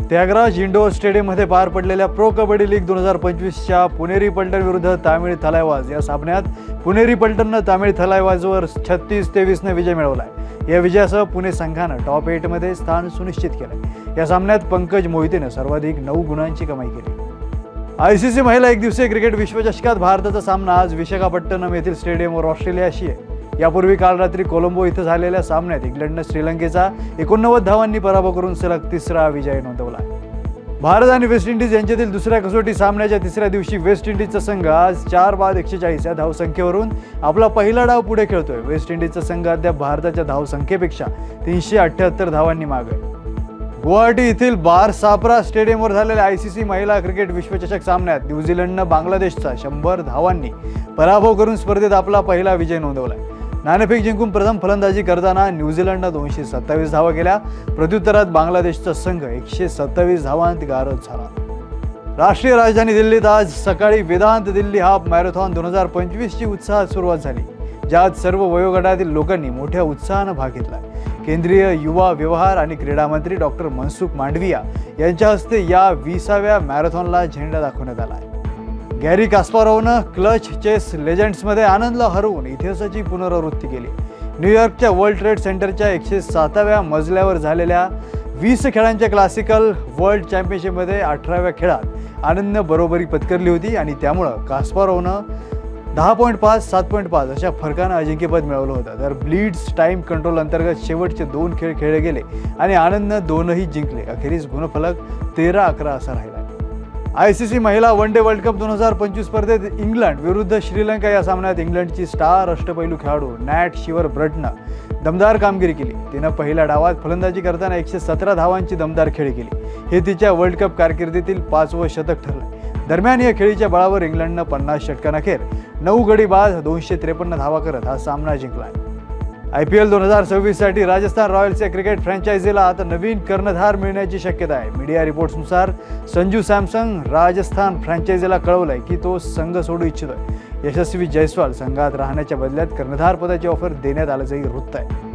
Tyagaraja indoor स्टेडियममध्ये पार पडलेल्या प्रो कबड्डी लीग 2025च्या पुणेरी पलटण विरुद्ध तामिळ थलायवाज या सामन्यात पुणेरी पलटणनं तामिळ थलायवाजवर 36-23 ने विजय मिळवलाय। या विजयासह पुणे संघानं टॉप 8 मध्ये स्थान सुनिश्चित केलंय। या सामन्यात पंकज मोहितेनं सर्वाधिक 9 गुणांची कमाई केली। आयसीसी महिला एकदिवसीय क्रिकेट विश्वचषकात भारताचा सामना आज विशाखापट्टणम येथील स्टेडियमवर ऑस्ट्रेलियाशी आहे। यापूर्वी काल रात्री कोलंबो इथं झालेल्या सामन्यात इंग्लंडनं श्रीलंकेचा 89 धावांनी पराभव करून सलग तिसरा विजय नोंदवला। भारत आणि वेस्ट इंडिज यांच्यातील दुसऱ्या कसोटी सामन्याच्या तिसऱ्या दिवशी वेस्ट इंडिजचा संघ आज 4 बाद 140 या धावसंख्येवरून आपला पहिला डाव पुढे खेळतोय। वेस्ट इंडिजचा संघ अद्याप भारताच्या धावसंख्येपेक्षा 378 धावांनी मागे आहे। गुवाहाटी येथील बार सापरा स्टेडियमवर झालेल्या आयसीसी महिला क्रिकेट विश्वचषक सामन्यात न्यूझीलंडनं बांगलादेशचा 100 धावांनी पराभव करून स्पर्धेत आपला पहिला विजय नोंदवलाय। नाणेफेक जिंकून प्रथम फलंदाजी करताना न्यूझीलंडनं 227 धावा केल्या। प्रत्युत्तरात बांगलादेशचा संघ 127 धावांत गारद झाला। राष्ट्रीय राजधानी दिल्लीत आज सकाळी वेदांत दिल्ली हाफ मॅरेथॉन 2025 ची उत्साहात सुरुवात झाली, ज्यात सर्व वयोगटातील लोकांनी मोठ्या उत्साहानं भाग घेतला। केंद्रीय युवा व्यवहार आणि क्रीडा मंत्री डॉक्टर मनसुख मांडविया यांच्या हस्ते या 20व्या मॅरेथॉनला झेंडा दाखवण्यात आला आहे। गॅरी कास्पारोव्हनं क्लच चेस लेजंड्समध्ये आनंदला हरवून इतिहासाची पुनरावृत्ती केली। न्यूयॉर्कच्या वर्ल्ड ट्रेड सेंटरच्या 107व्या मजल्यावर झालेल्या 20 खेळांच्या क्लासिकल वर्ल्ड चॅम्पियनशिपमध्ये 18व्या खेळात आनंदनं बरोबरी पत्करली होती आणि त्यामुळं कास्पारोव्हनं 10.5, 7.5 अशा फरकानं अजिंक्यपद मिळवलं होतं। तर ब्लीड्स टाइम कंट्रोल अंतर्गत शेवटचे 2 खेळ खेळले गेले आणि आनंदनं 2ही जिंकले। अखेरीस गुणफलक 13-11 असा राहिला। आयसीसी महिला वन डे वर्ल्ड कप 2025 स्पर्धेत इंग्लंड विरुद्ध श्रीलंका या सामन्यात इंग्लंडची स्टार अष्टपैलू खेळाडू नॅट शिवरब्रटनं दमदार कामगिरी केली। तिनं पहिल्या डावात फलंदाजी करताना 117 धावांची दमदार खेळी केली। हे तिच्या वर्ल्ड कप कारकिर्दीतील 5वं शतक ठरलं। दरम्यान या खेळीच्या बळावर इंग्लंडनं 50 षटकांअखेर 9 गडी बाद 253 धावा करत हा सामना जिंकला। IPL 2026 साठी राजस्थान रॉयल्स या क्रिकेट फ्रँचायझीला आता नवीन कर्णधार मिळण्याची शक्यता आहे। मीडिया रिपोर्ट्सनुसार संजू सॅमसन राजस्थान फ्रँचायझीला कळवलंय की तो संघ सोडू इच्छितोय। यशस्वी जयस्वाल संघात राहण्याच्या बदल्यात कर्णधार पदाची ऑफर देण्यात आल्याचंही वृत्त आहे।